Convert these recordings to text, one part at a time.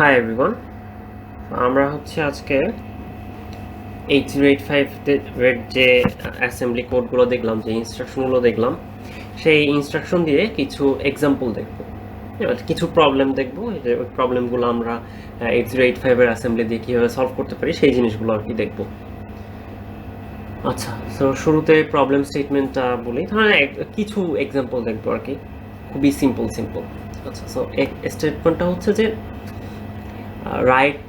Hi everyone, আমরা আজকে 8085 এর যে অ্যাসেম্বলি কোডগুলো দেখলাম, যে ইনস্ট্রাকশনগুলো দেখলাম, সেই ইনস্ট্রাকশন দিয়ে কিছু এক্সাম্পল দেখব, কিছু প্রবলেম দেখব। যে ওই প্রবলেমগুলো আমরা 8085 এর অ্যাসেম্বলি দিয়ে কীভাবে সলভ করতে পারি সেই জিনিসগুলো আর কি দেখব। আচ্ছা, সো শুরুতে প্রবলেম স্টেটমেন্টটা বলি, ধরেন কিছু এক্সাম্পল দেখবো আর কি, খুবই সিম্পল। আচ্ছা, সো স্টেটমেন্টটা হচ্ছে যে write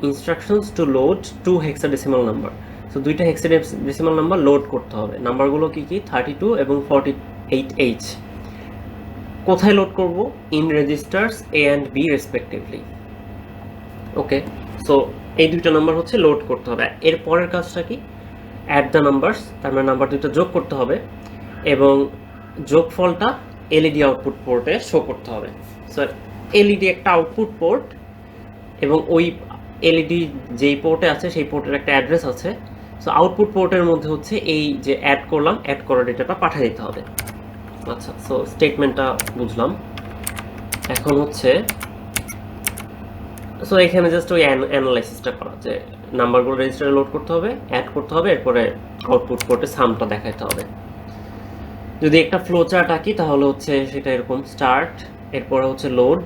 instructions to load 2 hexadecimal number. So 2টা হেক্সাডেসিমাল নাম্বার লোড করতে হবে। নাম্বারগুলো কি 32 এবং 48H। কোথায় লোড করব? In registers A and B respectively. Okay, so এই দুইটা নাম্বার লোড করতে হবে। এর পরের কাজটা কি? অ্যাড দ্য নাম্বারস, তার মানে নাম্বার দুইটা যোগ করতে হবে এবং যোগফলটা এলইডি আউটপুট পোর্টে শো করতে হবে। সো এলইডি একটা আউটপুট পোর্ট এবং ওই এলইডি যেই পোর্টে আছে সেই পোর্টের একটা অ্যাড্রেস আছে। সো আউটপুট পোর্টের মধ্যে এই যে অ্যাড করলাম, অ্যাড করা ডেটাটা পাঠিয়ে দিতে হবে। আচ্ছা, সো স্টেটমেন্টটা বুঝলাম। এখন সো এখানে জাস্ট ওই অ্যানালাইসিসটা করা, যে নাম্বারগুলো রেজিস্টারে লোড করতে হবে, অ্যাড করতে হবে, এরপরে আউটপুট পোর্টে সামটা দেখাতে হবে। যদি একটা ফ্লো চার্ট আঁকি তাহলে সেটা এরকম: স্টার্ট, এরপরে লোড,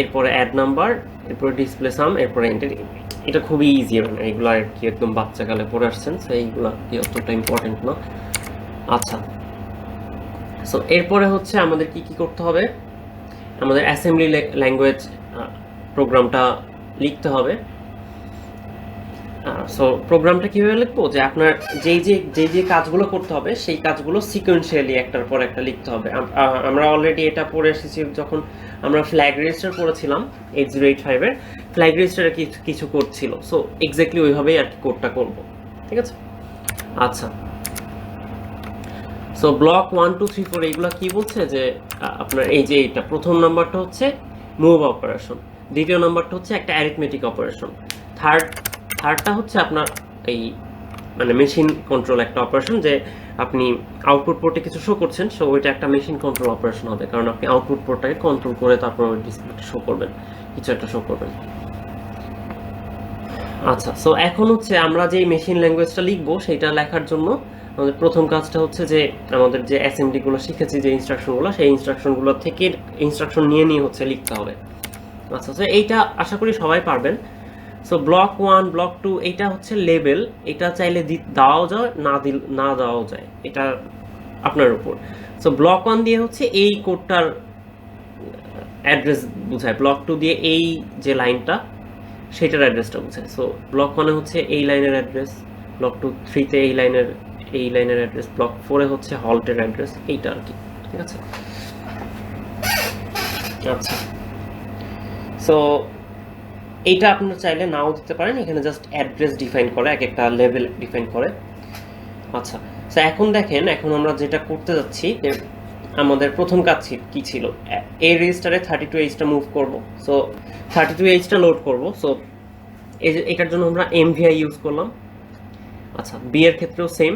এরপরে অ্যাড নাম্বার, এরপরে ডিসপ্লে সাম, এরপরে এন্টার। এটা খুবই ইজি, মানে এগুলো আর কি একদম বাচ্চাকালে পড়ে আসছেন, সো এইগুলো কি অতটা ইম্পর্টেন্ট না। আচ্ছা, সো এরপরে আমাদের কি করতে হবে? আমাদের অ্যাসেম্বলি ল্যাঙ্গুয়েজ প্রোগ্রামটা লিখতে হবে। সো প্রোগ্রামটা কীভাবে লিখবো? যে আপনার যে কাজগুলো করতে হবে সেই কাজগুলো সিকোয়েন্সিয়ালি একটার পর একটা লিখতে হবে। আমরা অলরেডি এটা পড়ে এসেছি যখন আমরা ফ্ল্যাগ রেজিস্টার পড়েছিলাম 8085 এর। ফ্ল্যাগ রেজিস্টারে কিছু কোড ছিল, সো এক্স্যাক্টলি ওইভাবেই আর কি কোডটা করবো। ঠিক আছে? আচ্ছা, সো ব্লক 1 2 3 4 এইগুলো কি বলছে? যে আপনার এইটা প্রথম নাম্বারটা মুভ অপারেশন, দ্বিতীয় নাম্বারটা একটা অ্যারিথমেটিক অপারেশন, থার্ডটা আপনার এই মানে মেশিন কন্ট্রোল একটা অপারেশন, যে আপনি আউটপুট পোর্টে কিছু শো করছেন, সো ওইটা একটা মেশিন কন্ট্রোল অপারেশন হবে, কারণ আপনি আউটপুট পোর্টটাকে কন্ট্রোল করে তারপর ডিসপ্লেটা শো করবেন, কিছু একটা শো করবেন। আচ্ছা, সো এখন আমরা যে মেশিন ল্যাঙ্গুয়েজটা লিখবো সেটা লেখার জন্য আমাদের প্রথম কাজটা যে আমাদের যে অ্যাসেম্বলিগুলো শিখেছি, যে ইনস্ট্রাকশনগুলো, সেই ইনস্ট্রাকশনগুলো থেকে ইনস্ট্রাকশন নিয়ে লিখতে হবে। আচ্ছা, সো এইটা আশা করি সবাই পারবেন। সো ব্লক 1 ব্লক 2 এইটা লেবেল, এটা চাইলে দেওয়াও যায়, না দেওয়াও যায়, এটা আপনার উপর। সো ব্লক 1 দিয়ে এই কোডটার অ্যাড্রেস বোঝায়, ব্লক 2 দিয়ে এই যে লাইনটা সেটার অ্যাড্রেসটা বোঝায়। সো ব্লক 1 এই লাইনের অ্যাড্রেস, ব্লক 3 তে এই লাইনের অ্যাড্রেস, ব্লক 4 হল্টের অ্যাড্রেস, এইটা আর কি। ঠিক আছে? আচ্ছা, সো এইটা আপনারা চাইলে নাও দিতে পারেন, এখানে জাস্ট অ্যাড্রেস ডিফাইন করে, এক একটা লেভেল ডিফাইন করে। আচ্ছা, সো এখন দেখেন, এখন আমরা যেটা করতে যাচ্ছি, যে আমাদের প্রথম কাজ কি ছিল? এই রেজিস্টারে 32H মুভ করব। সো 32H লোড করব। সো এটার জন্য আমরা MVI ইউজ করলাম। আচ্ছা, বি এর ক্ষেত্রেও সেম।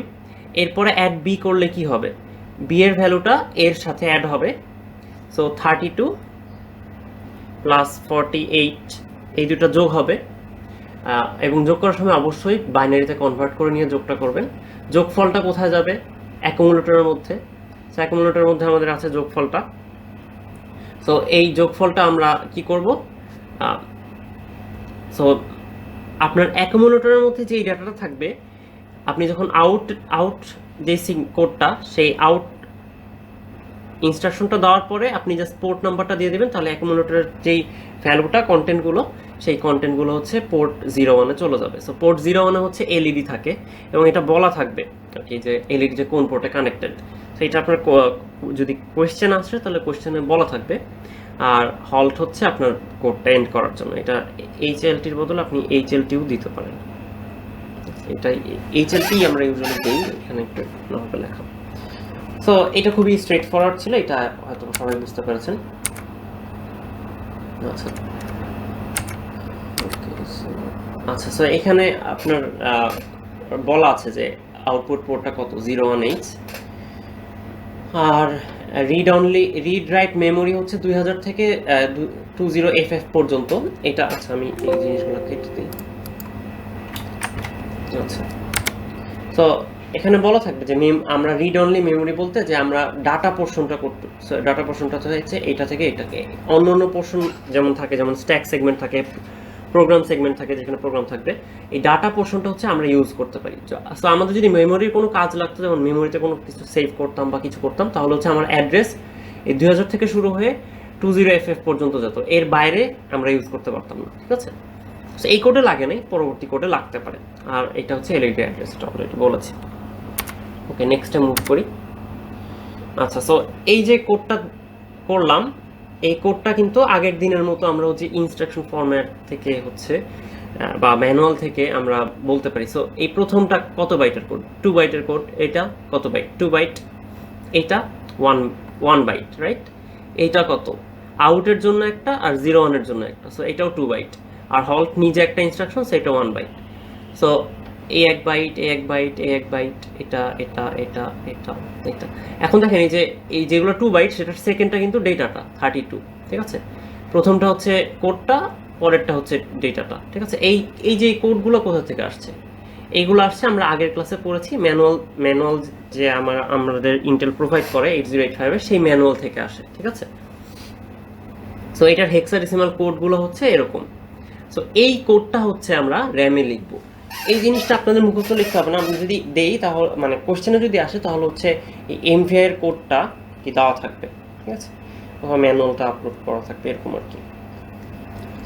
এরপরে অ্যাড বি করলে কি হবে? বি এর ভ্যালুটা এর সাথে অ্যাড হবে। সো 32 প্লাস 48 এই দুটো যোগ হবে, এবং যোগ করার সময় অবশ্যই বাইনারিতে কনভার্ট করে নিয়ে যোগটা করবেন। যোগফলটা কোথায় যাবে? অ্যাকুমুলেটরের মধ্যে। সো অ্যাকুমুলেটরের মধ্যে আমাদের আছে যোগফলটা। সো এই যোগফলটা আমরা কি করব? সো আপনার অ্যাকুমুলেটরের মধ্যে যে ডাটাটা থাকবে, আপনি যখন আউট যে কোডটা, সেই আউট ইনস্ট্রাকশনটা দেওয়ার পরে আপনি জাস্ট পোর্ট নাম্বারটা দিয়ে দেবেন, তাহলে অ্যাকুমুলেটরের যেই ভ্যালুটা, কন্টেন্টগুলো, সেই কন্টেন্টগুলো পোর্ট 01-এ চলে যাবে। সো পোর্ট 01-এ এলইডি থাকে এবং এটা বলা থাকবে আর কি, যে এলইডি যে কোন পোর্টে কানেক্টেড। সো এটা আপনার যদি কোয়েশ্চেন আসে তাহলে কোয়েশ্চেনে বলা থাকবে। আর হল্ট আপনার কোডটা এন্ড করার জন্য, এটা HLTর বদলে আপনি HLTও দিতে পারেন। এটাই HLT আমরা ইউজুয়ালি দিই, এখানে একটু নর্মাল লেখা। সো এটা খুবই স্ট্রেট ফরওয়ার্ড ছিল, এটা হয়তো সবাই বুঝতে পেরেছেন। আচ্ছা, আচ্ছা, সো এখানে আপনার বলা আছে যে আউটপুট পোর্টটা কত, 01H। আর রিড রাইট মেমোরি হচ্ছে 2000 থেকে 20FF পর্যন্ত। এটা আচ্ছা আমি এই জিনিসগুলো কেটে দিই। আচ্ছা, তো এখানে বলা থাকবে যে আমরা রিড অনলি মেমোরি বলতে যে আমরা ডাটা পোর্শনটা করতে, ডাটা পোর্শনটা হচ্ছে এটা থেকে এটাকে। অন্য অন্য পোর্শন যেমন থাকে, যেমন স্ট্যাক সেগমেন্ট থাকে, প্রোগ্রাম সেগমেন্ট থাকে, যেখানে প্রোগ্রাম থাকবে, এই ডাটা পোর্শনটা হচ্ছে আমরা ইউজ করতে পারি। সো আমাদের যদি মেমোরির কোনো কাজ লাগতো, যেমন মেমোরিতে কোনো কিছু সেভ করতাম বা কিছু করতাম, তাহলে হচ্ছে আমার অ্যাড্রেস এই 2000 থেকে শুরু হয়ে 20FF পর্যন্ত যেত, এর বাইরে আমরা ইউজ করতে পারতাম না। ঠিক আছে, সো এই কোডে লাগে নাই, পরবর্তী কোডে লাগতে পারে। আর এটা হচ্ছে এলইডি অ্যাড্রেসটা অলরেডি বলেছি। ওকে, নেক্সটে মুভ করি। আচ্ছা, সো এই যে কোডটা করলাম, এই কোডটা কিন্তু আগের দিনের মতো আমরা হচ্ছে ইনস্ট্রাকশন ফরম্যাট থেকে হচ্ছে বা ম্যানুয়াল থেকে আমরা বলতে পারি। সো এই প্রথমটা কত বাইটের কোড? 2 বাইটের কোড। এটা কত বাইট? 2 বাইট। এটা 1 বাইট, রাইট? এইটা কত? আউটের জন্য একটা আর 01 এর জন্য একটা, সো এটাও 2 বাইট। আর হল্ট নিজে একটা ইনস্ট্রাকশন, সেটা 1 বাইট। সো এই 1 বাইট, এই 1 বাইট, এই 1 বাইট, এটা এটা এটা এটা এটা। এখন দেখেন এই যে এই যেগুলো 2 বাইট, সেটার সেকেন্ডটা কিন্তু ডেটাটা 32। ঠিক আছে, প্রথমটা হচ্ছে কোডটা, পরেরটা হচ্ছে ডেটাটা। ঠিক আছে, এই যে কোডগুলো কোথা থেকে আসছে? এইগুলো আসছে, আমরা আগের ক্লাসে পড়েছি, ম্যানুয়াল যে আমাদের ইন্টেল প্রোভাইড করে 8085 এর, সেই ম্যানুয়াল থেকে আসে। ঠিক আছে, সো এটার হেক্সাডেসিমাল কোডগুলো হচ্ছে এরকম। সো এই কোডটা হচ্ছে আমরা র্যামে লিখবো। এই জিনিসটা আপনাদের মুখস্থ লিখতে হবে না, আমি যদি দেই তাহলে মানে কোশ্চেনে যদি আসে তাহলে হচ্ছে এই এমভিআই এর কোডটা কি দেওয়া থাকবে। ঠিক আছে, অথবা ম্যানুয়ালটা আপলোড করা থাকবে, এরকম আর কি।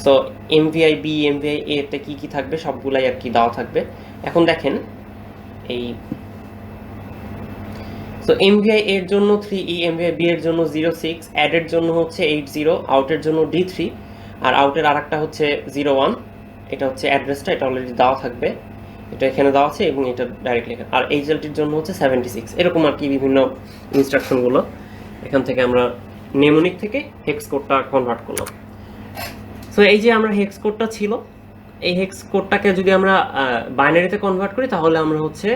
সো এমভিআই বি, এমভিআই এ তে কি কি থাকবে সবগুলাই আর কি দেওয়া থাকবে। এখন দেখেন এই, সো এমভিআই এর জন্য 3E, এমভিআই বি এর জন্য 06, অ্যাড এর জন্য হচ্ছে 80, আউটের জন্য D3, আর আউটের আরেকটা হচ্ছে 01। এটা হচ্ছে অ্যাড্রেসটা, এটা অলরেডি দেওয়া থাকবে, এটা এখানে দেওয়া আছে, এবং এটা ডাইরেক্টলি এখানে। আর এইচএলটির জন্য হচ্ছে 76, এরকম আর কি বিভিন্ন ইনস্ট্রাকশনগুলো। এখান থেকে আমরা নেমোনিক থেকে হেক্স কোডটা কনভার্ট করলাম। সো এই যে আমরা হেক্স কোডটা ছিল, এই হেক্স কোডটাকে যদি আমরা বাইনারিতে কনভার্ট করি, তাহলে আমরা হচ্ছে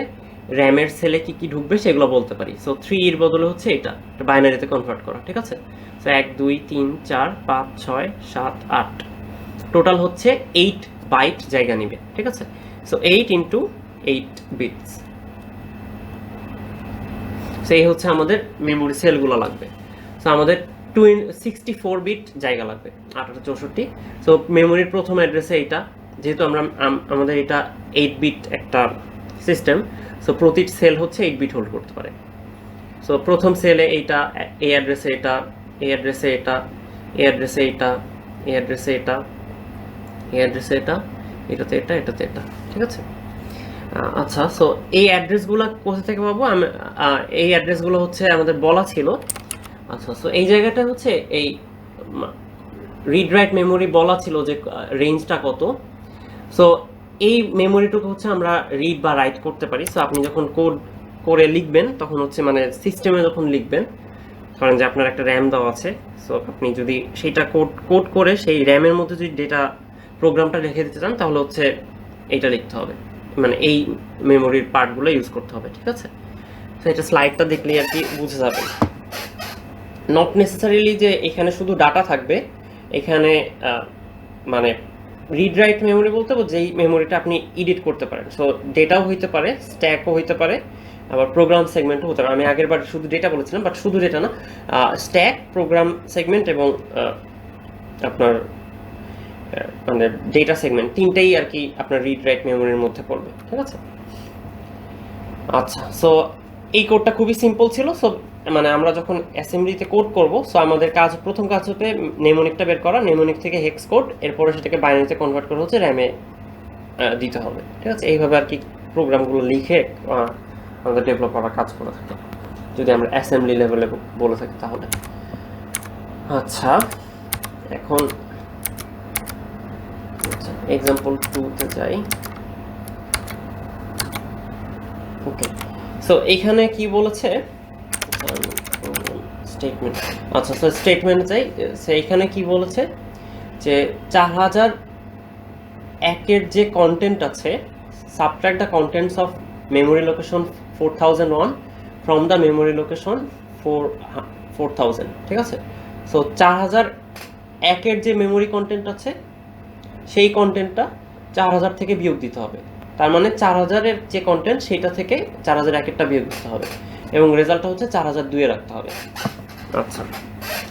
র্যামের সেলে কি কি ঢুকবে সেগুলো বলতে পারি। সো 3 এর বদলে হচ্ছে এটা বাইনারিতে কনভার্ট করা। ঠিক আছে, সো 1 2 3 4 5 6 7 8, টোটাল হচ্ছে 8 বাইট জায়গা নেবে। ঠিক আছে, সো 8 × 8 বিটস। সো এই হচ্ছে আমাদের মেমোরি সেলগুলো লাগবে। সো আমাদের 64 বিট জায়গা লাগবে, 1864। সো মেমোরির প্রথম অ্যাড্রেসে এইটা, যেহেতু আমাদের এটা 8 বিট একটা সিস্টেম, সো প্রতি সেল হচ্ছে 8 বিট হোল্ড করতে পারে। সো প্রথম সেলে এইটা, এই অ্যাড্রেসে এটা, এই অ্যাড্রেসে এটা, এই অ্যাড্রেসে এটা, এই অ্যাড্রেসে এটা, এই অ্যাড্রেসে এটা, এটাতে এটা, এটাতে এটা। ঠিক আছে, আচ্ছা, সো এই অ্যাড্রেসগুলো কোথা থেকে পাবো? এই অ্যাড্রেসগুলো হচ্ছে আমাদের বলা ছিল। আচ্ছা, সো এই জায়গাটা হচ্ছে এই রিড রাইট মেমোরি বলা ছিল যে রেঞ্জটা কত। সো এই মেমোরিটুকু হচ্ছে আমরা রিড বা রাইট করতে পারি। সো আপনি যখন কোড করে লিখবেন, তখন হচ্ছে মানে সিস্টেমে যখন লিখবেন, ধরেন যে আপনার একটা র্যাম দেওয়া আছে, সো আপনি যদি সেইটা কোড করে সেই র্যামের মধ্যে যদি ডেটা প্রোগ্রামটা রেখে দিতে চান, তাহলে হচ্ছে এইটা লিখতে হবে, মানে এই মেমোরির পার্টগুলো ইউজ করতে হবে। ঠিক আছে, তো এটা স্লাইডটা দেখলেই আর কি বুঝে যাবে। নট নেসেসারিলি যে এখানে শুধু ডাটা থাকবে, এখানে মানে রিড রাইট মেমোরি বলতে যেই মেমোরিটা আপনি এডিট করতে পারেন। সো ডেটাও হইতে পারে, স্ট্যাকও হইতে পারে, আবার প্রোগ্রাম সেগমেন্টও হতে পারে। আমি আগের বার শুধু ডেটা বলেছিলাম, বাট শুধু ডেটা না, স্ট্যাক, প্রোগ্রাম সেগমেন্ট এবং আপনার মানে ডেটা সেগমেন্ট, তিনটেই আর কি আপনার রিড রাইট মেমোরির মধ্যে পড়বে। ঠিক আছে, আচ্ছা, সো এই কোডটা খুবই সিম্পল ছিল। সো মানে আমরা যখন অ্যাসেম্বলিতে কোড করব, সো আমাদের প্রথম কাজ হতে নেমোনিকটা বের করা, নেমোনিক থেকে হেক্স কোড, এরপরে সেটাকে বাইনারিতে কনভার্ট করে হচ্ছে র্যামে দিতে হবে। ঠিক আছে, এইভাবে আর কি প্রোগ্রামগুলো লিখে আমাদের ডেভেলপাররা কাজ করে থাকে, যদি আমরা অ্যাসেম্বলি লেভেলে বলে থাকি তাহলে। আচ্ছা, এখন এক্সাম্পল 2-তে যাই। ওকে, সো এইখানে কি বলেছে স্টেটমেন্ট। আচ্ছা, সো স্টেটমেন্ট যাই। সেইখানে কি বলেছে যে 4001 যে কন্টেন্ট আছে, subtract the contents of memory location 4001 from the memory location 4000, ঠিক আছে। সো 4001 যে মেমোরি কন্টেন্ট আছে সেই কন্টেন্টটা 4000 থেকে বিয়োগ দিতে হবে। তার মানে 4000 যে কন্টেন্ট সেটা থেকে 4001 বিয়োগ দিতে হবে এবং রেজাল্টটা হচ্ছে 4002 রাখতে হবে। আচ্ছা,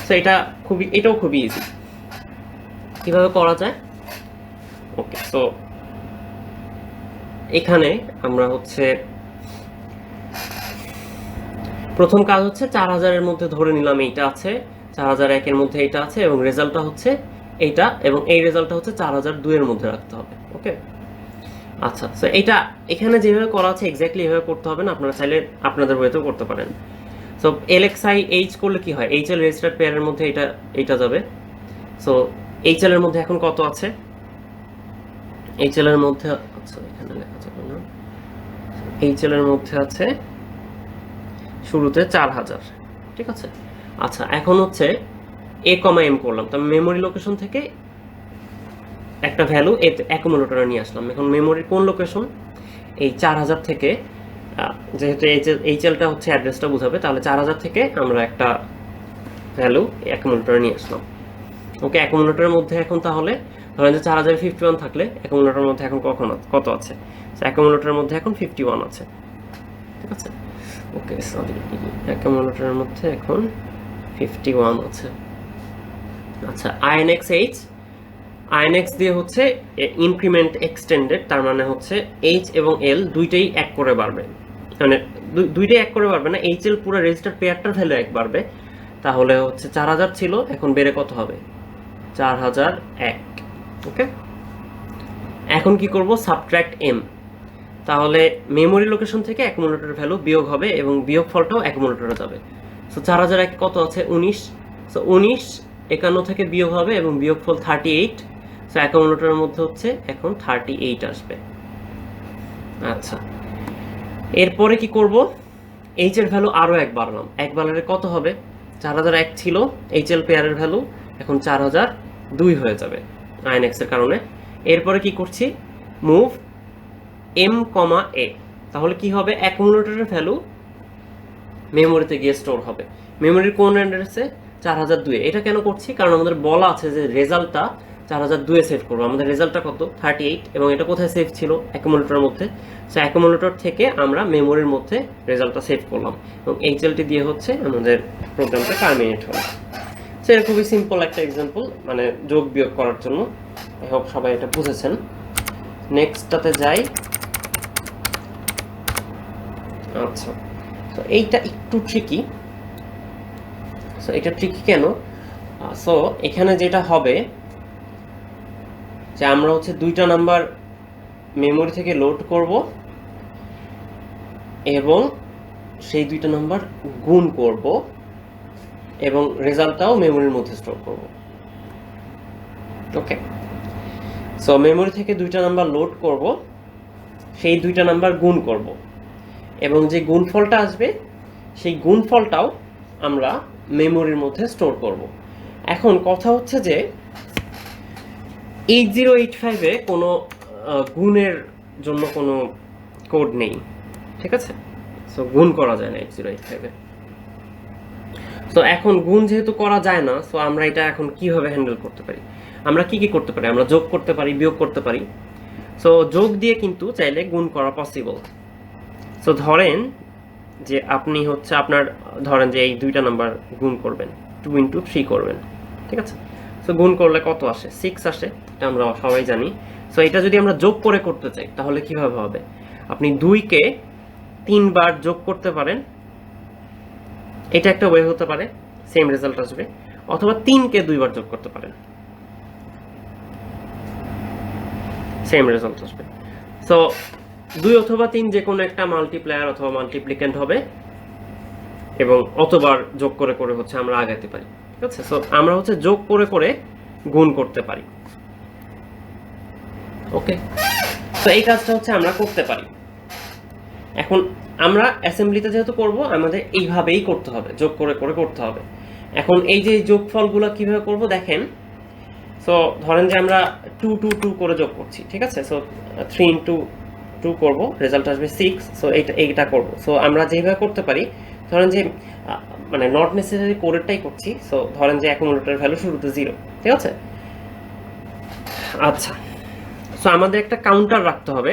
সো এটাও খুবই ইজি। কিভাবে করা যায়? ওকে, সো এখানে আমরা হচ্ছে প্রথম কাজ হচ্ছে 4000 মধ্যে ধরে নিলাম এইটা আছে, 4001 মধ্যে এটা আছে এবং রেজাল্টটা হচ্ছে এইটা, এবং এই রেজাল্টটা হচ্ছে 4002 মধ্যে রাখতে হবে। ওকে, আচ্ছা, সো এটা এখানে যেভাবে করা আছে এক্স্যাক্টলি এভাবে করতে হবে না, আপনারা চাইলে আপনাদের ওয়েতেও করতে পারেন। সো LXI H করলে কি হয়, HL রেজিস্টার্ড পেয়ারের মধ্যে এটা যাবে। সো HL এর মধ্যে এখন কত আছে? HL এর মধ্যে, আচ্ছা এখানে লেখা যাবে না, HL এর মধ্যে আছে শুরুতে 4000, ঠিক আছে। আচ্ছা, এখন হচ্ছে A,M করলাম, তো মেমোরি লোকেশন থেকে একটা ভ্যালু অ্যাকুমুলেটরে নিয়ে আসলাম। এখন মেমোরির কোন লোকেশন? এই 4000 থেকে, যেহেতু HLটা হচ্ছে অ্যাড্রেসটা বোঝাবে, তাহলে 4000 থেকে আমরা একটা ভ্যালু অ্যাকুমুলেটরে নিয়ে আসলাম। ওকে, অ্যাকুমুলেটরের মধ্যে এখন তাহলে ধরেন যে 4051 থাকলে অ্যাকুমুলেটরের মধ্যে এখন কত আছে? অ্যাকুমুলেটরের মধ্যে এখন 51 আছে, ঠিক আছে। ওকে, সরি, অ্যাকুমুলেটরের মধ্যে এখন 51 আছে। আচ্ছা, INX দিয়ে হচ্ছে ইনক্রিমেন্ট এক্সটেন্ডেড, তার মানে হচ্ছে H এবং L দুইটাই এক করে বাড়বে, মানে দুইটাই এক করে বাড়বে না, HL পুরো রেজিস্টার পেয়ারটার ভ্যালু এক বাড়বে। তাহলে হচ্ছে 4000 ছিল, এখন বেড়ে কত হবে? 4001। ওকে, এখন কি করব? Subtract M। তাহলে মেমোরি লোকেশন থেকে অ্যাকুমুলেটরের ভ্যালু বিয়োগ হবে এবং বিয়োগফলটাও অ্যাকুমুলেটরে যাবে। সো 4001 কত আছে? 19। সো 19 51 থেকে বিয়োগ হবে এবং বিয়োগফল 38। সো অ্যাকুমুলেটরের মধ্যে হচ্ছে এখন 38 আসবে। আচ্ছা, এরপরে কি করব? H এর ভ্যালু আরও এক বাড়লাম, এক বাড়লে কত হবে? 4001 ছিল HL পেয়ারের ভ্যালু, এখন 4002 হয়ে যাবে INX এর কারণে। এরপরে কি করছি? Move M, A। তাহলে কি হবে? অ্যাকুমুলেটরের ভ্যালু মেমোরিতে গিয়ে স্টোর হবে। মেমোরির কোন অ্যাড্রেসে? 4002। এটা কেন করছি? কারণ আমাদের বলা আছে যে রেজাল্টটা 4002 সেভ করবো। আমাদের রেজাল্টটা কত? 38, এবং এটা কোথায় সেভ ছিল? অ্যাকুমুলেটরের মধ্যে। সো অ্যাকুমুলেটর থেকে আমরা মেমোরির মধ্যে রেজাল্টটা সেভ করলাম এবং HLটি দিয়ে হচ্ছে আমাদের প্রোগ্রামটা টার্মিনেট হলো। সো এটা খুবই সিম্পল একটা এক্সাম্পল, মানে যোগ বিয়োগ করার জন্য। আই হোপ সবাই এটা বুঝেছেন। নেক্সটটাতে যাই। আচ্ছা, তো এইটা একটু ট্রিকি। সো এটা ট্রিকি কেন? সো এখানে যেটা হবে যে আমরা হচ্ছে দুইটা নাম্বার মেমোরি থেকে লোড করব এবং সেই দুইটা নাম্বার গুণ করব এবং রেজাল্টটাও মেমোরির মধ্যে স্টোর করব। ওকে, সো মেমোরি থেকে দুইটা নাম্বার লোড করব, সেই দুইটা নাম্বার গুণ করব এবং যে গুণফলটা আসবে সেই গুণফলটাও আমরা মেমোরির মধ্যে স্টোর করব। এখন কথা হচ্ছে যে 8085-এ কোনো গুণের জন্য কোনো কোড নেই, ঠিক আছে। সো গুণ করা যায় না 8085-এ। সো এখন গুণ যেহেতু করা যায় না, সো আমরা এটা এখন কিভাবে হ্যান্ডেল করতে পারি? আমরা কি করতে পারি? আমরা যোগ করতে পারি, বিয়োগ করতে পারি। সো যোগ দিয়ে কিন্তু চাইলে গুণ করা পসিবল। সো ধরেন যে আপনি হচ্ছে ধরেন যে এই দুইটা নাম্বার গুণ করবেন, 2 into 3 করবেন, ঠিক আছে। সো গুণ করলে কত আসে? 6 আসে, এটা আমরা সবাই জানি। সো এটা যদি আমরা যোগ করে করতে চাই তাহলে কিভাবে হবে? আপনি 2-কে 3 বার যোগ করতে পারেন, এটা একটা ওয়ে হতে পারে, সেম রেজাল্ট আসবে। অথবা 3-কে 2 বার যোগ করতে পারেন, সেম রেজাল্ট আসবে। সো 2 অথবা 3 যে কোনো একটা মাল্টিপ্লায়ার অথবা মাল্টিপ্লিক্যান্ট হবে এবং অতবার যোগ করে করে হচ্ছে আমরা আগাতে পারি, ঠিক আছে। সো আমরা হচ্ছে যোগ করে করে গুণ করতে পারি। ওকে, তো এই কাজটা হচ্ছে আমরা করতে পারি। এখন আমরা অ্যাসেম্বলিতে যেহেতু করব, আমাদের এইভাবেই করতে হবে, যোগ করে করে করতে হবে। এখন এই যে যোগফলগুলো কিভাবে করব দেখেন। সো ধরেন যে আমরা 2 2 2 করে যোগ করছি, ঠিক আছে। সো 3 into 2 করব, রেজাল্ট আসবে 6। সো এইটা করব। সো আমরা যেভাবে করতে পারি, ধরেন যে মানে নট নেসেসারি পরেরটাই করছি। সো ধরেন যে অ্যাকুমুলেটর ভ্যালু শুরুতে 0, ঠিক আছে? আচ্ছা, সো আমাদের একটা কাউন্টার রাখতে হবে।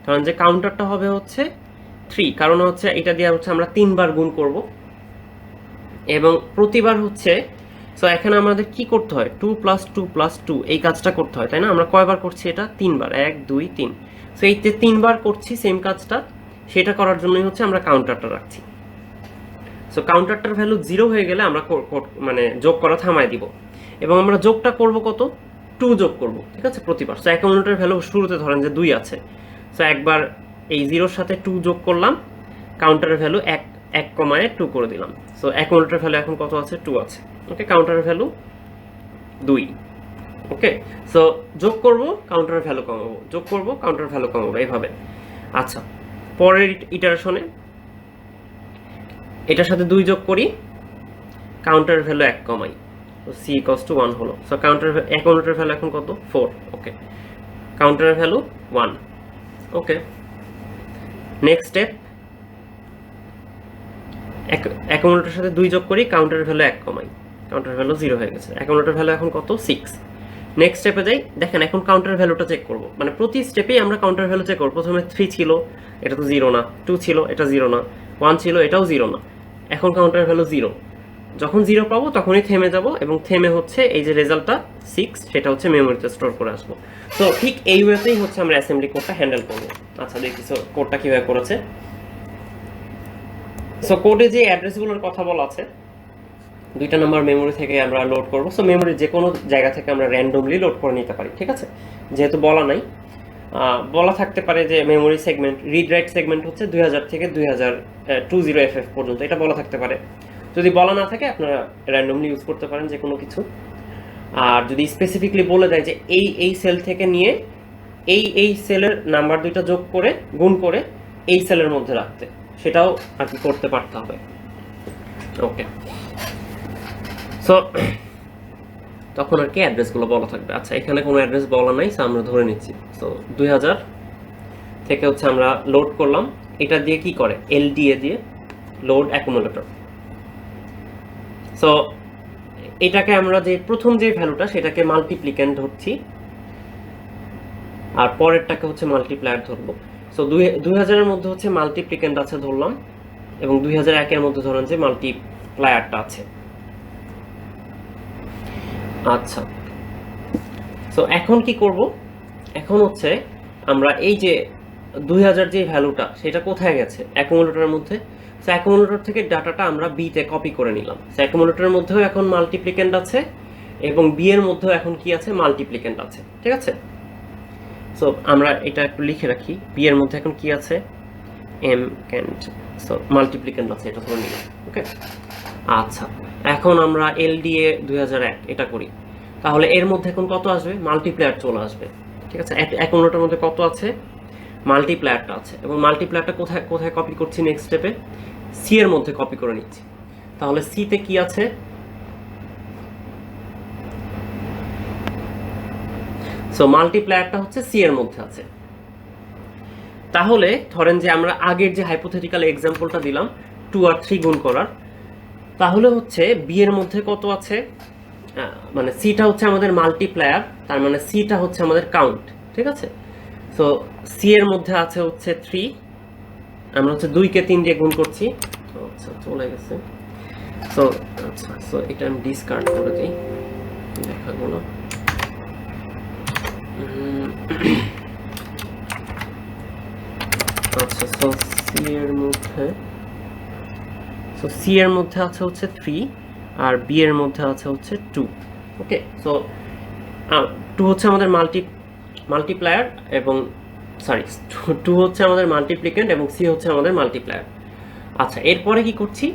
ধরেন যে কাউন্টারটা হবে হচ্ছে 3, কারণ হচ্ছে এটা দিয়ে হচ্ছে আমরা 3 বার গুণ করব এবং প্রতিবার হচ্ছে, সো এখানে আমাদের কি করতে হয়, 2 + 2 + 2 এই কাজটা করতে হয়, তাই না? আমরা কয়বার করছি এটা? 3 বার, 1 2 3। সো এই যে 3 বার করছি সেম কাজটা, সেটা করার জন্যই হচ্ছে আমরা কাউন্টারটা রাখছি। সো কাউন্টারটার ভ্যালু 0 হয়ে গেলে আমরা মানে যোগ করা থামায় দিব এবং আমরা যোগটা করব কত? 2 যোগ করব, ঠিক আছে, প্রতিবার। সো অ্যাকাউন্টের ভ্যালু শুরুতে ধরেন যে 2 আছে, সো একবার এই 0-র সাথে 2 যোগ করলাম, কাউন্টারের ভ্যালু 1 কমায় 2 করে দিলাম। সো অ্যাকাউন্টের ভ্যালু এখন কত আছে? 2 আছে। ওকে, কাউন্টারের ভ্যালু 2। ওকে, সো যোগ করব, কাউন্টারের ভ্যালু কমাবো, যোগ করব, কাউন্টারের ভ্যালু কমাবো, এইভাবে। আচ্ছা, পরের ইটারেশনে এটার সাথে 2 যোগ করি, কাউন্টারের ভ্যালু 1 কমাই, তো c = 1 হলো। সো অ্যাকাউন্টের ভ্যালু এখন কত? 4। ওকে, কাউন্টারের ভ্যালু 1। ওকে, নেক্সট স্টেপ, অ্যাকাউন্টের সাথে 2 যোগ করি, কাউন্টারের ভ্যালু 1 কমাই, কাউন্টারের ভ্যালু 0 হয়ে গেছে। অ্যাকাউন্টের ভ্যালু এখন কত? 6। নেক্সট স্টেপে যাই, দেখেন এখন কাউন্টারের ভ্যালুটা চেক করব, মানে প্রতি স্টেপেই আমরা কাউন্টারের ভ্যালু চেক করব। প্রথমে 3 ছিল, এটা তো 0 না, 2 ছিল, এটা 0 না, 1 ছিল, এটাও 0 না, এখন কাউন্টারের ভ্যালু 0। যখন 0 পাবো তখনই থেমে যাব এবং থেমে হচ্ছে এই যে রেজাল্টটা 6, সেটা হচ্ছে মেমোরিতে স্টোর করে আসবো। তো ঠিক এই ওয়েতেই হচ্ছে আমরা অ্যাসেম্বলি কোডটা হ্যান্ডেল করব। আচ্ছা, দেখি সো কোডটা কিভাবে করেছে। সো কোডে যে অ্যাড্রেসগুলোর কথা বলা আছে, 2টা নাম্বার মেমোরি থেকে আমরা লোড করব। সো মেমোরি যে কোনো জায়গা থেকে আমরা র্যান্ডমলি লোড করে নিতে পারি, ঠিক আছে, যেহেতু বলা নাই। বলা থাকতে পারে যে memory segment, read write segment হচ্ছে 2000 থেকে 20FF পর্যন্ত, এটা বলা থাকতে পারে। যদি বলা না থাকে আপনারা র্যান্ডমলি ইউজ করতে পারেন যে কোনো কিছু। আর যদি স্পেসিফিকলি বলে দেয় যে এই সেল থেকে নিয়ে এই সেলের নাম্বার 2টা যোগ করে গুণ করে এই সেলের মধ্যে রাখতে, সেটাও আর কি করতে পারতে হবে। ওকে, সো তখন আর কি অ্যাড্রেসগুলো বলা থাকবে। আচ্ছা, এখানে কোনো অ্যাড্রেস বলা নাই, সো আমরা ধরে নিচ্ছি। সো 2000 থেকে হচ্ছে আমরা লোড করলাম, এটা দিয়ে কি করে? LDA দিয়ে লোড অ্যাকুমুলেটর। সো এটাকে আমরা যে প্রথম যে ভ্যালুটা সেটাকে মাল্টিপ্লিক্যান্ট ধরছি আর পরেরটাকে হচ্ছে মাল্টিপ্লায়ার ধরবো। সো 2000 এর মধ্যে হচ্ছে মাল্টিপ্লিক্যান্ট আছে ধরলাম এবং 2001 এর মধ্যে ধরেন যে মাল্টিপ্লায়ারটা আছে। আচ্ছা, সো এখন কি করব? এখন হচ্ছে আমরা এই যে 2000 যে ভ্যালুটা সেটা কোথায় গেছে? অ্যাকুমুলেটরের মধ্যে। সো অ্যাকুমুলেটর থেকে ডাটাটা আমরা বি তে কপি করে নিলাম। সো অ্যাকুমুলেটরের মধ্যেও এখন মাল্টিপ্লিক্যান্ট আছে এবং বি এর মধ্যেও এখন কি আছে? মাল্টিপ্লিক্যান্ট আছে, ঠিক আছে। সো আমরা এটা একটু লিখে রাখি, বি এর মধ্যে এখন কি আছে? এম ক্যান্ট, সো মাল্টিপ্লিক্যান্ট আছে, এটা ধরে নিলাম। ওকে, আচ্ছা, এখন আমরা LDA 2001 এটা করি, তাহলে এর মধ্যে এখন কত আসবে? মাল্টিপ্লায়ার চলে আসবে, ঠিক আছে। অ্যাকুমুলেটরের মধ্যে কত আছে? মাল্টিপ্লায়ারটা আছে এবং মাল্টিপ্লায়ারটা কোথায় কোথায় কপি করছি? নেক্সট স্টেপে সি এর মধ্যে কপি করে নিচ্ছি। তাহলে সি তে কি আছে? সো মাল্টিপ্লায়ারটা হচ্ছে সি এর মধ্যে আছে। তাহলে ধরেন যে আমরা আগের যে হাইপোথেটিক্যাল এক্সাম্পলটা দিলাম 2 আর 3 গুণ করার, তাহলে হচ্ছে বি এর মধ্যে কত আছে? মানে সিটা হচ্ছে আমাদের মাল্টিপ্লায়ার, তার মানে সিটা হচ্ছে আমাদের কাউন্ট, ঠিক আছে। সো সি এর মধ্যে আছে হচ্ছে 3, আমরা হচ্ছে 2 কে 3 দিয়ে গুণ করছি। আচ্ছা, চলে গেছে। সো আচ্ছা, সো এটা আমি ডিসকার্ড করে দিই, দেখাবো না। আচ্ছা, সো সি এর মধ্যে আছে হচ্ছে 3 আর বি এর মধ্যে আছে হচ্ছে 2। ওকে, সো 2 হচ্ছে আমাদের মাল্টিপ্লায়ার এবং সরি 2 হচ্ছে আমাদের মাল্টিপ্লিক্যান্ট এবং সি হচ্ছে আমাদের মাল্টিপ্লায়ার। আচ্ছা, এরপরে কি করছি?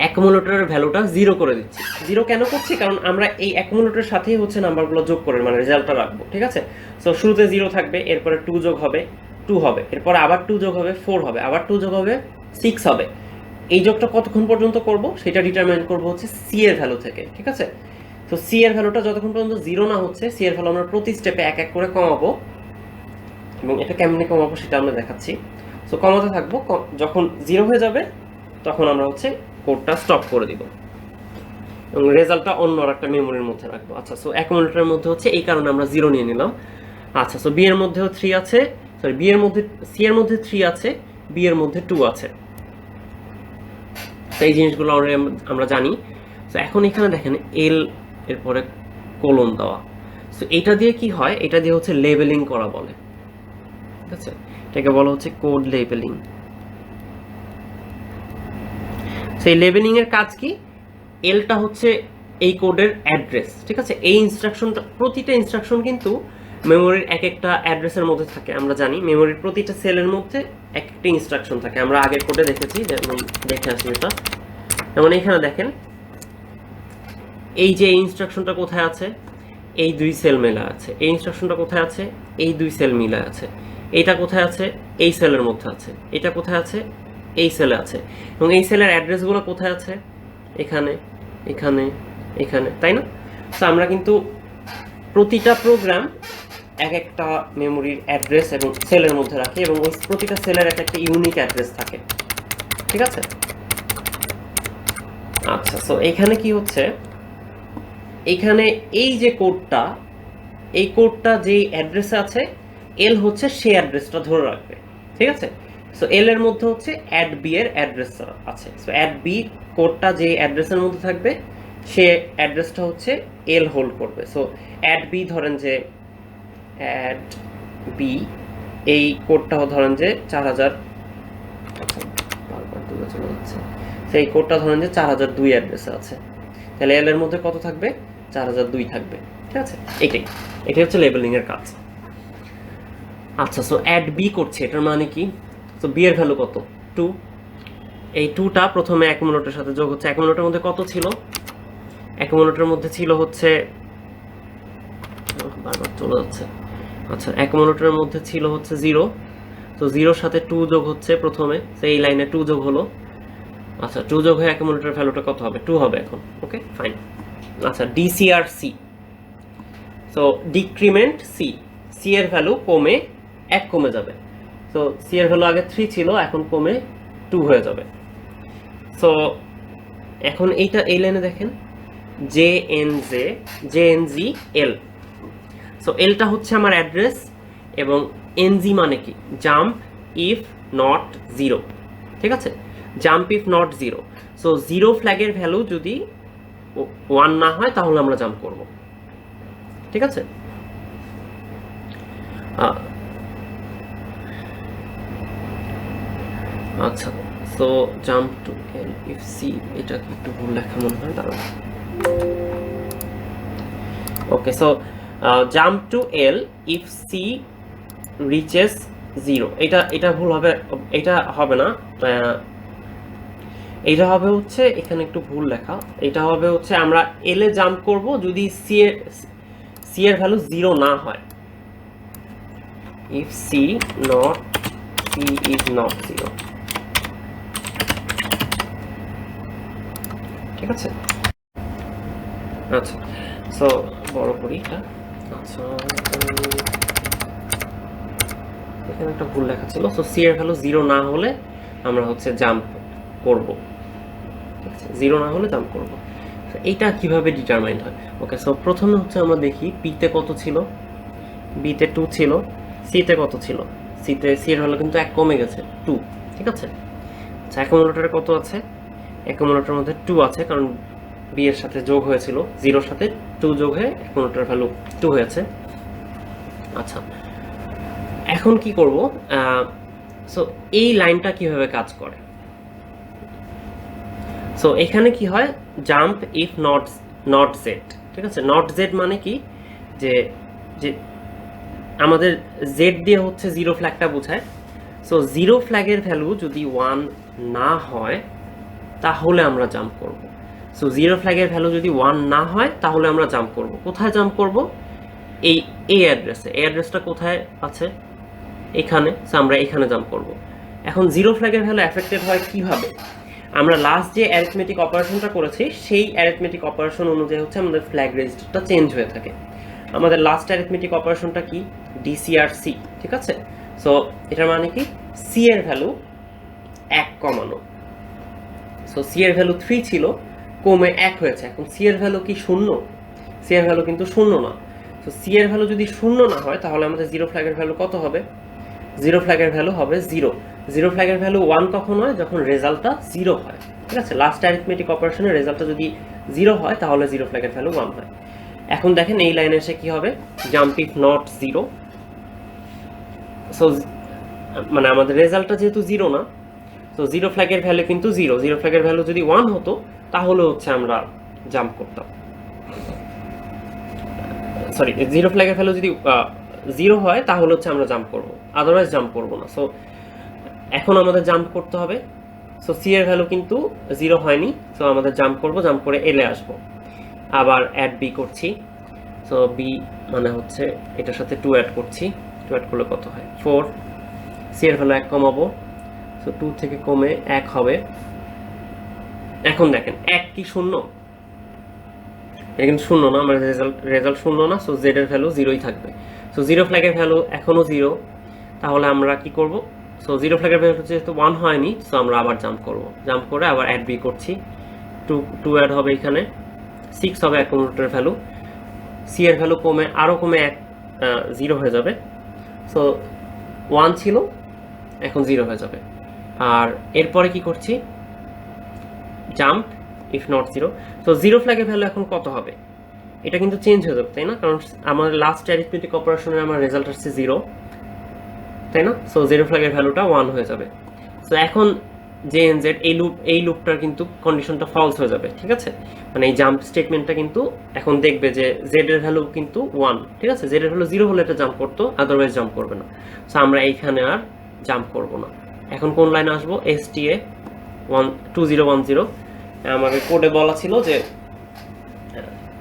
অ্যাকুমুলেটরের ভ্যালুটা 0 করে দিচ্ছি। 0 কেন করছি? কারণ আমরা এই অ্যাকুমুলেটরের সাথেই হচ্ছে নাম্বারগুলো যোগ করে মানে রেজাল্টটা রাখবো, ঠিক আছে। সো শুরুতে 0 থাকবে, এরপরে 2 যোগ হবে 2 হবে, এরপরে আবার 2 যোগ হবে 4 হবে, আবার 2 যোগ হবে 6 হবে। এই যোগটা কতক্ষণ পর্যন্ত করব সেটা ডিটারমাইন করব হচ্ছে সি এর ভ্যালু থেকে, ঠিক আছে। তো সি এর ভ্যালুটা যতক্ষণ পর্যন্ত 0 না হচ্ছে, সি এর ভ্যালু আমরা প্রতি স্টেপে এক এক করে কমাবো এবং এটা কেমনে কমাবো সেটা আমরা দেখাচ্ছি। সো কমাতে থাকবো, যখন 0 হয়ে যাবে তখন আমরা হচ্ছে কোডটা স্টপ করে দিব এবং রেজাল্টটা অন্য একটা মেমোরির মধ্যে রাখবো। আচ্ছা, সো অ্যাকুমুলেটরের মধ্যে হচ্ছে এই কারণে আমরা 0 নিয়ে নিলাম। আচ্ছা, সো বি এর মধ্যেও 3 আছে, সরি বি এর মধ্যে সি এর মধ্যে 3 আছে, বি এর মধ্যে 2 আছে। এই জিনিসগুলো আমরা জানি। তো এখন এখানে দেখেন এল এরপরে কোলন দেওয়া। সো এটা দিয়ে কি হয়, এটা দিয়ে হচ্ছে লেবেলিং করা বলে, ঠিক আছে, এটাকে বলা হচ্ছে কোড লেবেলিং। সেই লেবেলিং এর কাজ কি, এলটা হচ্ছে এই কোডের অ্যাড্রেস, ঠিক আছে। এই ইনস্ট্রাকশনটা, প্রতিটা ইনস্ট্রাকশন কিন্তু মেমোরির এক একটা অ্যাড্রেসের মধ্যে থাকে। আমরা জানি মেমোরির প্রতিটা সেলের মধ্যে এক একটা ইনস্ট্রাকশন থাকে, আমরা আগের কোডে দেখেছি, যেমন দেখে আসি এটা। যেমন এখানে দেখেন এই যে ইনস্ট্রাকশনটা কোথায় আছে, এই 2 সেল মেলা আছে। এই ইনস্ট্রাকশনটা কোথায় আছে, এই 2 সেল মিলা আছে। এইটা কোথায় আছে, এই সেলের মধ্যে আছে। এটা কোথায় আছে, এই সেলে আছে। এবং এই সেলের অ্যাড্রেসগুলো কোথায় আছে, এখানে, এখানে, এখানে, তাই না? তো আমরা কিন্তু প্রতিটা প্রোগ্রাম এক একটা মেমোরির অ্যাড্রেস এবং সেলের মধ্যে রাখি, এবং ওই প্রতিটা সেলের একটা ইউনিক অ্যাড্রেস থাকে, ঠিক আছে। আচ্ছা, সো এখানে কি হচ্ছে, এখানে এই যে কোডটা, এই কোডটা যেই অ্যাড্রেসে আছে, এল হচ্ছে সেই অ্যাড্রেসটা ধরে রাখবে, ঠিক আছে। সো এল এর মধ্যে হচ্ছে অ্যাড বি এর অ্যাড্রেস আছে। সো অ্যাড বি কোডটা যে অ্যাড্রেসের মধ্যে থাকবে, সে অ্যাড্রেসটা হচ্ছে এল হোল্ড করবে। সো অ্যাড বি ধরেন যে অ্যাড বি, এই কোডটাও ধরেন যে 4000, আচ্ছা বারবার দূরে চলে যাচ্ছে। সেই কোডটা ধরেন যে 4002 অ্যাড্রেসে আছে, তাহলে এল এর মধ্যে কত থাকবে, 4002 থাকবে, ঠিক আছে। এটাই হচ্ছে লেবেলিং এর কাজ। আচ্ছা, সো অ্যাড বি করছে, এটার মানে কি, তো বি এর ভ্যালু কত, 2। এই 2টা প্রথমে অ্যাকুমুলেটরের সাথে যোগ হচ্ছে। অ্যাকুমুলেটরের মধ্যে কত ছিল, অ্যাকুমুলেটরের মধ্যে ছিল হচ্ছে, বারবার চলে যাচ্ছে। আচ্ছা, অ্যাকুমুলেটরের মধ্যে ছিল হচ্ছে 0। তো 0-র সাথে 2 যোগ হচ্ছে প্রথমে, সেই লাইনে 2 যোগ হলো। আচ্ছা, 2 যোগ হয়ে অ্যাকুমুলেটরের ভ্যালুটা কত হবে, 2 হবে এখন, ওকে ফাইন। আচ্ছা, DCR C, so decrement C, C এর ভ্যালু কমে 1 কমে যাবে। সো সি এর ভ্যালু আগে 3 ছিল, এখন কমে 2 হয়ে যাবে। সো এখন এইটা এই লাইনে দেখেন জে এন জি এল। সো এলটা হচ্ছে আমার অ্যাড্রেস, এবং এনজি মানে কি, জাম্প ইফ নট 0, ঠিক আছে, জাম্প ইফ নট 0। সো 0 ফ্ল্যাগের ভ্যালু যদি 1 না হয় তাহলে আমরা জাম্প করব, ঠিক আছে। আচ্ছা, so jump to L if C, এটা একটু ভুল লেখা মনে হয়, দাঁড়ান। Okay, so jump to L if C reaches 0, এটা ভুল হবে, এটা হবে না, এটা হবে হচ্ছে এখানে একটু ভুল লেখা। এটা হবে হচ্ছে আমরা এল এ জাম্প করব যদি সি এর ভ্যালু 0 না হয়, ইফ সি ইজ নট 0, ঠিক আছে। আচ্ছা, সো বড় করি এটা। আচ্ছা, এখানে একটা ভুল লেখা ছিল। সো সি এর ভ্যালু 0 না হলে আমরা হচ্ছে জাম্প করব, ঠিক আছে, 0 না হলে জাম্প করব। এইটা কিভাবে ডিটারমাইন্ড হয়, ওকে। সো প্রথমে হচ্ছে আমরা দেখি বিতে কত ছিল, বিতে 2 ছিল, সিতে কত ছিল, সি এর ভ্যালু কিন্তু 1 কমে গেছে, 2, ঠিক আছে। আচ্ছা, অ্যাকুমুলেটরে কত আছে, অ্যাকুমুলেটরের মধ্যে 2 আছে, কারণ বি এর সাথে যোগ হয়েছিল, 0-র সাথে 2 যোগ হয়ে অ্যাকুমুলেটরের ভ্যালু 2 হয়েছে। আচ্ছা, এখন কি করব, সো এই লাইনটা কিভাবে কাজ করে। সো এখানে কি হয়, জাম্প ইফ নট জেড, ঠিক আছে। নট জেড মানে কি, যে আমাদের জেড দিয়ে হচ্ছে 0 ফ্ল্যাগটা বোঝায়। সো 0 ফ্ল্যাগের ভ্যালু যদি 1 না হয় তাহলে আমরা জাম্প করব। সো 0 ফ্ল্যাগের ভ্যালু যদি 1 না হয় তাহলে আমরা জাম্প করব। কোথায় জাম্প করব, এই অ্যাড্রেসে। এই অ্যাড্রেসটা কোথায় আছে, এখানে। সো আমরা এখানে জাম্প করব। এখন 0 ফ্ল্যাগের ভ্যালু এফেক্টেড হয় কিভাবে, আমরা লাস্ট যে অ্যারিথমেটিক অপারেশনটা করেছি সেই অ্যারিথমেটিক অপারেশন অনুযায়ী হচ্ছে আমাদের ফ্ল্যাগ রেজিস্টারটা চেঞ্জ হয়ে থাকে। আমাদের লাস্ট অ্যারিথমেটিক অপারেশনটা কি, ডিসিআরসি, ঠিক আছে। সো এটার মানে কি, সি এর ভ্যালু 1 কমানো। সো সো সি এর ভ্যালু 3 ছিল, কমে 1 হয়েছে। এখন সি এর ভ্যালু কি শূন্য? সি এর ভ্যালু কিন্তু শূন্য না। তো সি এর ভ্যালু যদি শূন্য না হয় তাহলে আমাদের জিরো ফ্ল্যাগের ভ্যালু কত হবে? জিরো ফ্ল্যাগের ভ্যালু হবে 0। জিরো ফ্ল্যাগের ভ্যালু 1 কখন হয়? যখন রেজাল্টটা 0 হয়। ঠিক আছে, লাস্ট অ্যারিথমেটিক অপারেশনের রেজাল্টটা যদি 0 হয় তাহলে জিরো ফ্ল্যাগের ভ্যালু 1 হয়। এখন দেখেন এই লাইনে এসে কি হবে? Jump if not 0। সো মানে আমাদের রেজাল্টটা যেহেতু 0 না, তো জিরো ফ্ল্যাগের ভ্যালু কিন্তু 0। জিরো ফ্ল্যাগের ভ্যালু যদি 1 হতো তাহলে হচ্ছে আমরা জাম্প করতাম। সরি, জিরো ফ্ল্যাগের ভ্যালু যদি 0 হয় তাহলে হচ্ছে আমরা জাম্প করব, আদারওয়াইজ জাম্প করব না। সো এখন আমাদের জাম্প করতে হবে। সো সি এর ভ্যালু কিন্তু 0 হয়নি, সো আমাদের জাম্প করব, জাম্প করে এলে আসব। আবার অ্যাড বি করছি। সো বি মানে হচ্ছে এটার সাথে 2 অ্যাড করছি। 2 অ্যাড করলে কত হয়? 4। সি এর ভ্যালু 1 কমাবো, সো 2 থেকে কমে 1 হবে। এখন দেখেন 1 কি শূন্য? এটা কিন্তু শূন্য না, আমার রেজাল্ট শূন্য না। সো জেড এর ভ্যালু 0ই থাকবে। সো জিরো ফ্ল্যাগের ভ্যালু এখনো 0, তাহলে আমরা কি করব? সো জিরো ফ্ল্যাগের ভ্যালু যেহেতু 1 হয়নি, সো আমরা আবার জাম্প করব। জাম্প করে আবার অ্যাড বি করছি। 2 অ্যাড হবে এখানে, 6 হবে অ্যাকুমুলেটরের ভ্যালু। সি এর ভ্যালু কমে আরও কমে 0 হয়ে যাবে। সো 1 ছিল, এখন 0 হয়ে যাবে। আর এরপরে কি করছি? Jump if not 0। So zero ফ্ল্যাগের ভ্যালু এখন কত হবে? এটা কিন্তু চেঞ্জ হয়ে যাবে, তাই না? কারণ আমার লাস্ট অ্যারিথমেটিক অপারেশনে আমার রেজাল্ট আসছে 0, তাই না? সো জিরো ফ্ল্যাগের ভ্যালুটা 1 হয়ে যাবে। সো এখন জে এন জেড এই লুপটার কিন্তু কন্ডিশনটা ফলস হয়ে যাবে। ঠিক আছে, মানে এই জাম্প স্টেটমেন্টটা কিন্তু এখন দেখবে যে জেড এর ভ্যালু কিন্তু 1। ঠিক আছে, জেড এর ভ্যালু 0 হলে এটা জাম্প করতো, আদারওয়াইজ জাম্প করবে না। সো আমরা এইখানে আর জাম্প করব না। এখন কোন লাইনে আসবো? এসটিএ 2010। আমাদের কোডে বলা ছিল যে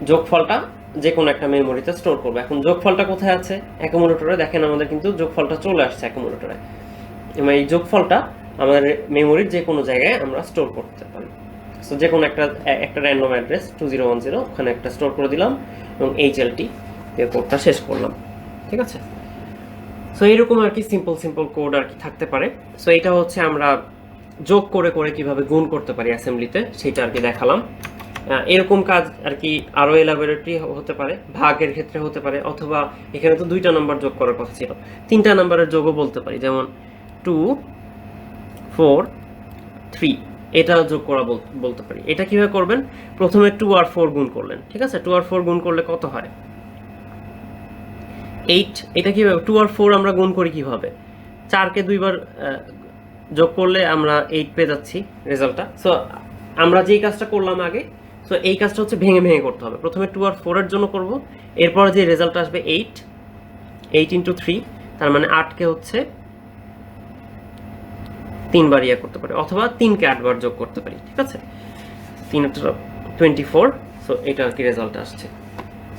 যোগফলটা যে কোনো একটা মেমোরিতে স্টোর করবো। এখন যোগফলটা কোথায় আছে? অ্যাকুমুলেটরে। দেখেন আমাদের কিন্তু যোগফলটা চলে আসছে অ্যাকুমুলেটরে। এবং এই যোগফলটা আমাদের মেমোরির যে কোনো জায়গায় আমরা স্টোর করতে পারি। সো যে কোনো একটা র্যান্ডম অ্যাড্রেস 2010 ওখানে একটা স্টোর করে দিলাম এবং এইচএলটি দিয়ে কোডটা শেষ করলাম। ঠিক আছে, সো এইরকম আর কি সিম্পল কোড আর কি থাকতে পারে। সো এটা হচ্ছে আমরা যোগ করে করে কিভাবে গুণ করতে পারি অ্যাসেম্বলিতে, সেটা আর কি দেখালাম। এরকম কাজ আর কি আরও এলাবোরেটরি হতে পারে, ভাগের ক্ষেত্রে হতে পারে, অথবা এখানে তো 2টা নাম্বার যোগ করার কথা ছিল, 3টা নাম্বারের যোগও বলতে পারি। যেমন 2, 4, 3 এটা যোগ করা বলতে পারি। এটা কিভাবে করবেন? প্রথমে 2 আর 4 গুণ করলেন। ঠিক আছে, 2 আর 4 গুণ করলে কত হয়? 8। এটা কিভাবে? 2 আর 4 আমরা গুণ করি কিভাবে? 4কে 2 বার যোগ করলে আমরা 8 পেয়ে যাচ্ছি রেজাল্টটা। সো আমরা যেই কাজটা করলাম আগে, সো এই কাজটা হচ্ছে ভেঙে ভেঙে করতে হবে। প্রথমে 2 আর 4 এর জন্য করব, এরপর যে রেজাল্ট আসবে 8 × 3, তার মানে 8কে হচ্ছে 3 বার ইয়ে করতে পারি, অথবা 3কে 8 বার যোগ করতে পারি। ঠিক আছে, 3 × 24। সো এটা আর কি রেজাল্ট আসছে।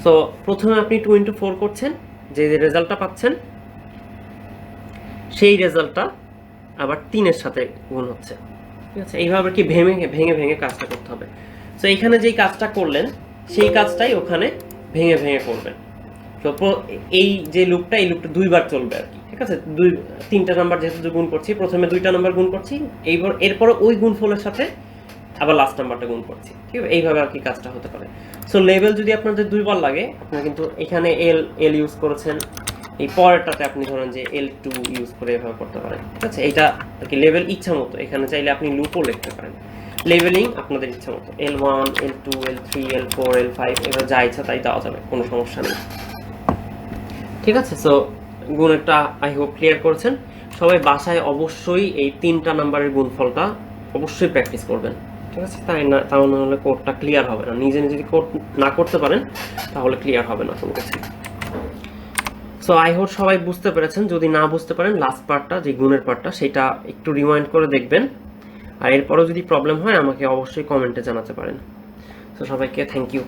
সো প্রথমে আপনি 2 × 4 করছেন, যে রেজাল্টটা পাচ্ছেন সেই রেজাল্টটা আবার 3 এর সাথে গুণ হচ্ছে। ঠিক আছে, এইভাবে কি ভেঙে ভেঙে কাজটা করতে হবে। সো এইখানে যেই কাজটা করলেন সেই কাজটাই ওখানে ভেঙে ভেঙে করবেন। তো এই যে লুপটা, এই লুপটা 2 বার চলবে আর কি। ঠিক আছে, 3টা নাম্বার যেহেতু গুণ করছি, প্রথমে 2টা নাম্বার গুণ করছি, এরপরে ওই গুণফলের সাথে আবার লাস্ট নাম্বারটা গুণ করছি। ঠিক আছে, এইভাবে আর কি কাজটা হতে পারে। সো লেভেল যদি আপনাদের 2 বার লাগে, আপনারা কিন্তু এখানে এল ইউজ করেছেন, এই পরেরটাতে আপনি ধরেন যে L2 ইউজ করে এভাবে করতে পারেন। ঠিক আছে, এটা আর কি লেভেল ইচ্ছা মতো। এখানে চাইলে আপনি লুপও লিখতে পারেন। লেভেলিং আপনাদের ইচ্ছা মতো, L1, L2, L3, L4, L5 এবার যা ইচ্ছা তাই দেওয়া যাবে, কোনো সমস্যা নেই। ঠিক আছে, সো গুণেরটা আই হোপ ক্লিয়ার করেছেন। সবাই বাসায় অবশ্যই এই 3টা নাম্বারের গুণফলটা অবশ্যই প্র্যাকটিস করবেন। ঠিক আছে, তাও না হলে কোডটা ক্লিয়ার হবে না। নিজে যদি কোড না করতে পারেন তাহলে ক্লিয়ার হবে না কোনো কিছু। সো আই হোপ সবাই বুঝতে পেরেছেন। যদি না বুঝতে পারেন, লাস্ট পার্টটা যে গুণের পার্টটা, সেটা একটু রিমাইন্ড করে দেখবেন। আর এরপরও যদি প্রবলেম হয় আমাকে অবশ্যই কমেন্টে জানাতে পারেন। সো সবাইকে থ্যাংক ইউ।